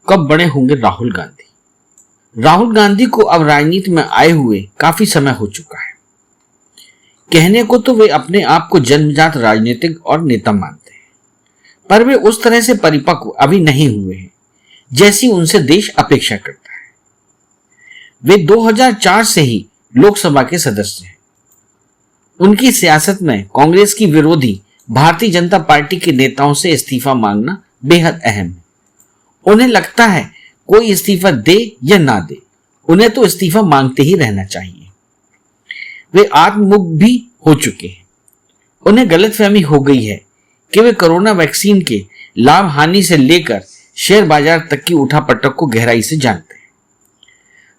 कब बड़े होंगे राहुल गांधी। राहुल गांधी को अब राजनीति में आए हुए काफी समय हो चुका है। कहने को तो वे अपने आप को जन्मजात राजनीतिक और नेता मानते हैं, पर वे उस तरह से परिपक्व अभी नहीं हुए हैं जैसी उनसे देश अपेक्षा करता है। वे 2004 से ही लोकसभा के सदस्य हैं। उनकी सियासत में कांग्रेस की विरोधी भारतीय जनता पार्टी के नेताओं से इस्तीफा मांगना बेहद अहम है। उन्हें लगता है कोई इस्तीफा दे या ना दे, उन्हें तो इस्तीफा मांगते ही रहना चाहिए। वे आत्ममुख भी हो चुके हैं। उन्हें गलतफहमी हो गई है कि वे कोरोना वैक्सीन के लाभ हानि से लेकर शेयर बाजार तक की उठापटक को गहराई से जानते हैं।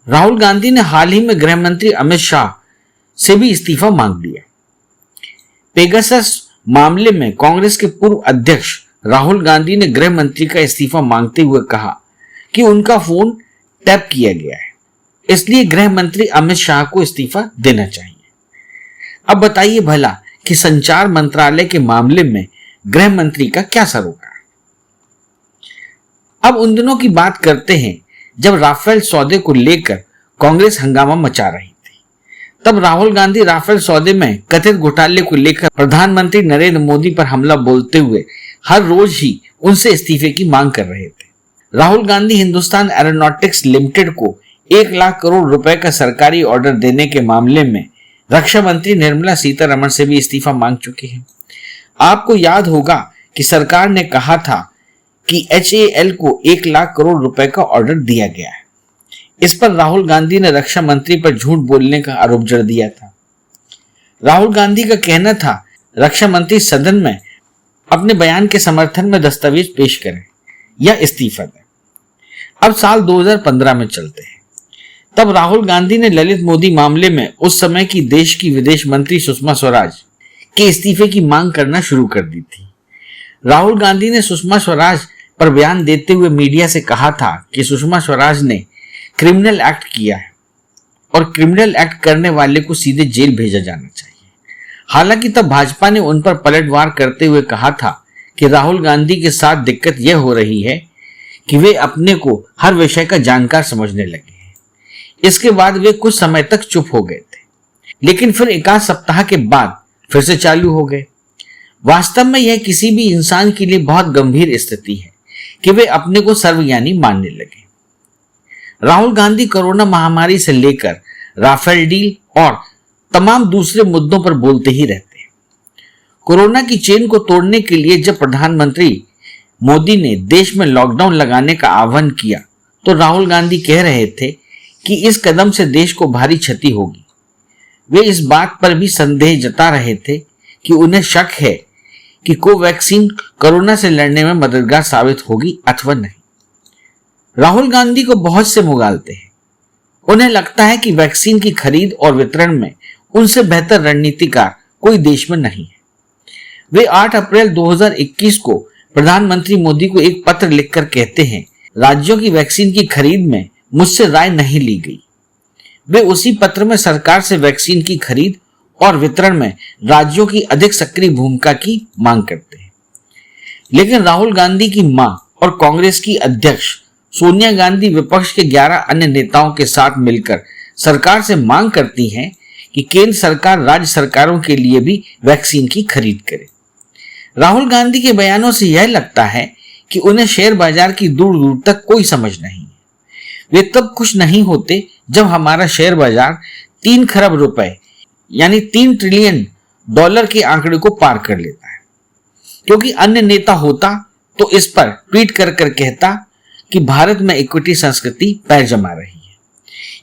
राहुल गांधी ने हाल ही में गृह मंत्री अमित शाह से भी इस्तीफा मांग लिया। पेगासस मामले में कांग्रेस के पूर्व अध्यक्ष राहुल गांधी ने गृह मंत्री का इस्तीफा मांगते हुए कहा कि उनका फोन टैप किया गया है, इसलिए गृह मंत्री अमित शाह को इस्तीफा देना चाहिए। अब बताइए भला कि संचार मंत्रालय के मामले में गृह मंत्री का क्या सरोकार है। अब उन दिनों की बात करते हैं जब राफेल सौदे को लेकर कांग्रेस हंगामा मचा रही थी। तब राहुल गांधी राफेल सौदे में कथित घोटाले को लेकर प्रधानमंत्री नरेंद्र मोदी पर हमला बोलते हुए हर रोज ही उनसे इस्तीफे की मांग कर रहे थे। राहुल गांधी हिंदुस्तान एरोनॉटिक्स लिमिटेड को 1 लाख करोड़ रुपए का सरकारी ऑर्डर देने के मामले में रक्षा मंत्री निर्मला सीतारमण से भी इस्तीफा मांग चुके हैं। आपको याद होगा कि सरकार ने कहा था कि HAL को 1 लाख करोड़ रुपए का ऑर्डर दिया गया है। इस पर राहुल गांधी ने रक्षा मंत्री पर झूठ बोलने का आरोप जड़ दिया था। राहुल गांधी का कहना था रक्षा मंत्री सदन में अपने बयान के समर्थन में दस्तावेज पेश करें या इस्तीफा दें। अब साल 2015 में चलते हैं। तब राहुल गांधी ने ललित मोदी मामले में उस समय की देश की विदेश मंत्री सुषमा स्वराज के इस्तीफे की मांग करना शुरू कर दी थी। राहुल गांधी ने सुषमा स्वराज पर बयान देते हुए मीडिया से कहा था कि सुषमा स्वराज ने क्रिमिनल एक्ट किया है और क्रिमिनल एक्ट करने वाले को सीधे जेल भेजा जाना चाहिए। हालांकि तब भाजपा ने उन पर पलटवार करते हुए कहा था कि राहुल गांधी के साथ दिक्कत यह हो रही है कि वे अपने को हर विषय का जानकार समझने लगे हैं। इसके बाद वे कुछ समय तक चुप हो गए थे, लेकिन फिर 1 सप्ताह के बाद फिर से चालू हो गए। वास्तव में यह किसी भी इंसान के लिए बहुत गंभीर स्थिति है कि वे अपने को सर्वज्ञानी मानने लगे। राहुल गांधी कोरोना महामारी से लेकर राफेल डील और तमाम दूसरे मुद्दों पर बोलते ही रहते हैं। कोरोना की चेन को तोड़ने के लिए जब प्रधानमंत्री मोदी ने देश में लॉकडाउन लगाने का आह्वान किया तो राहुल गांधी कह रहे थे कि इस कदम से देश को भारी क्षति होगी। वे इस बात पर भी संदेह जता रहे थे कि उन्हें शक है कि कोवैक्सीन कोरोना से लड़ने में मददगार साबित होगी अथवा नहीं। राहुल गांधी को बहुत से मुगालते हैं। उन्हें लगता है कि वैक्सीन की खरीद और वितरण में उनसे बेहतर रणनीतिकार कोई देश में नहीं है। वे 8 अप्रैल 2021 को प्रधानमंत्री मोदी को एक पत्र लिखकर कहते हैं, राज्यों की वैक्सीन की खरीद में मुझसे राय नहीं ली गई। वे उसी पत्र में सरकार से वैक्सीन की खरीद और वितरण में राज्यों की अधिक सक्रिय भूमिका की मांग करते हैं। लेकिन राहुल गांधी की मां और कांग्रेस की अध्यक्ष सोनिया गांधी विपक्ष के 11 अन्य नेताओं के साथ मिलकर सरकार से मांग करती हैं कि केंद्र सरकार राज्य सरकारों के लिए भी वैक्सीन की खरीद करे। राहुल गांधी के बयानों से यह लगता है कि उन्हें शेयर बाजार की दूर दूर तक कोई समझ नहीं है। वे तब खुश नहीं होते जब हमारा शेयर बाजार 3 खरब रुपए यानी $3 ट्रिलियन के आंकड़े को पार कर लेता है, क्योंकि अन्य नेता होता तो इस पर ट्वीट कर कहता कि भारत में इक्विटी संस्कृति पैर जमा रही है।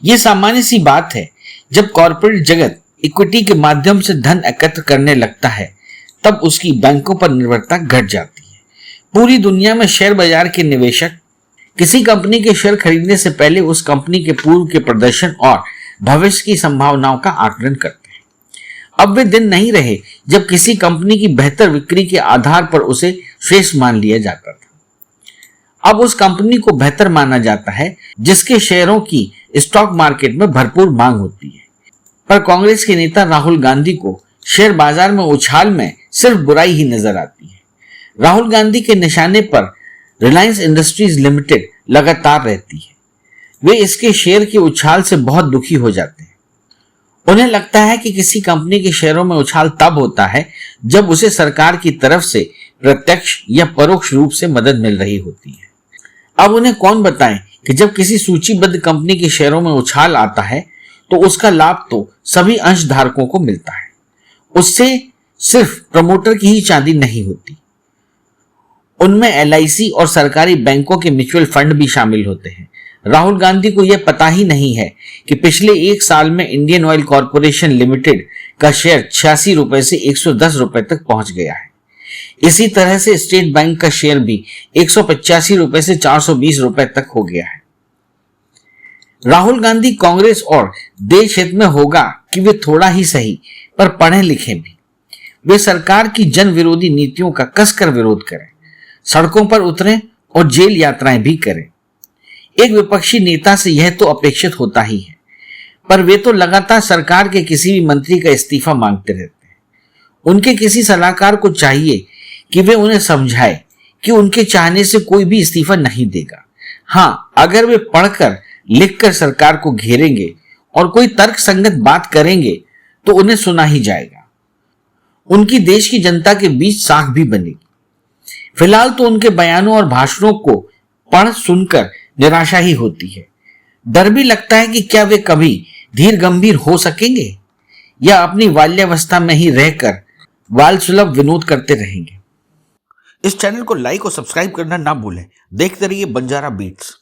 यह सामान्य सी बात है। जब कॉरपोरेट जगत इक्विटी के माध्यम से धन एकत्र करने लगता है तब उसकी बैंकों पर निर्भरता घट जाती है। पूरी दुनिया में शेयर बाजार के निवेशक किसी कंपनी के शेयर खरीदने से पहले उस कंपनी के पूर्व के प्रदर्शन और भविष्य की संभावनाओं का आकलन करते हैं। अब वे दिन नहीं रहे जब किसी कंपनी की बेहतर बिक्री के आधार पर उसे श्रेष्ठ मान लिया जाता था। अब उस कंपनी को बेहतर माना जाता है जिसके शेयरों की स्टॉक मार्केट में भरपूर मांग होती है। पर कांग्रेस के नेता राहुल गांधी को शेयर बाजार में उछाल में सिर्फ बुराई ही नजर आती है। राहुल गांधी के निशाने पर रिलायंस इंडस्ट्रीज लिमिटेड लगातार रहती है। वे इसके शेयर के उछाल से बहुत दुखी हो जाते हैं। उन्हें लगता है कि किसी कंपनी के शेयरों में उछाल तब होता है जब उसे सरकार की तरफ से प्रत्यक्ष या परोक्ष रूप से मदद मिल रही होती है। अब उन्हें कौन बताए कि जब किसी सूचीबद्ध कंपनी के शेयरों में उछाल आता है तो उसका लाभ तो सभी अंशधारकों को मिलता है। उससे सिर्फ प्रमोटर की ही चांदी नहीं होती, उनमें LIC और सरकारी बैंकों के म्यूचुअल फंड भी शामिल होते हैं। राहुल गांधी को यह पता ही नहीं है कि पिछले एक साल में इंडियन ऑयल कॉरपोरेशन लिमिटेड का शेयर 86 रुपए से 110 रुपए तक पहुंच गया है। इसी तरह से स्टेट बैंक का शेयर भी 185 रुपए से 420 रुपए तक हो गया है। राहुल गांधी कांग्रेस और देश हित में होगा कि वे थोड़ा ही सही पर पढ़े लिखे भी। वे सरकार की जन विरोधी नीतियों का कसकर विरोध करें, सड़कों पर उतरें और जेल यात्राएं भी करें। एक विपक्षी नेता से यह तो अपेक्षित होता ही है, पर वे तो लगातार सरकार के किसी भी मंत्री का इस्तीफा मांगते रहते हैं। उनके किसी सलाहकार को चाहिए कि वे उन्हें समझाए कि उनके चाहने से कोई भी इस्तीफा नहीं देगा। हाँ, अगर वे पढ़कर लिखकर सरकार को घेरेंगे और कोई तर्कसंगत बात करेंगे तो उन्हें सुना ही जाएगा। उनकी देश की जनता के बीच साख भी बनेगी। फिलहाल तो उनके बयानों और भाषणों को पढ़ सुनकर निराशा ही होती है। डर भी लगता है कि क्या वे कभी धीर गंभीर हो सकेंगे या अपनी बाल्यावस्था में ही रहकर बाल सुलभ विनोद करते रहेंगे। इस चैनल को लाइक और सब्सक्राइब करना ना भूलें। देखते रहिए बंजारा बीट्स।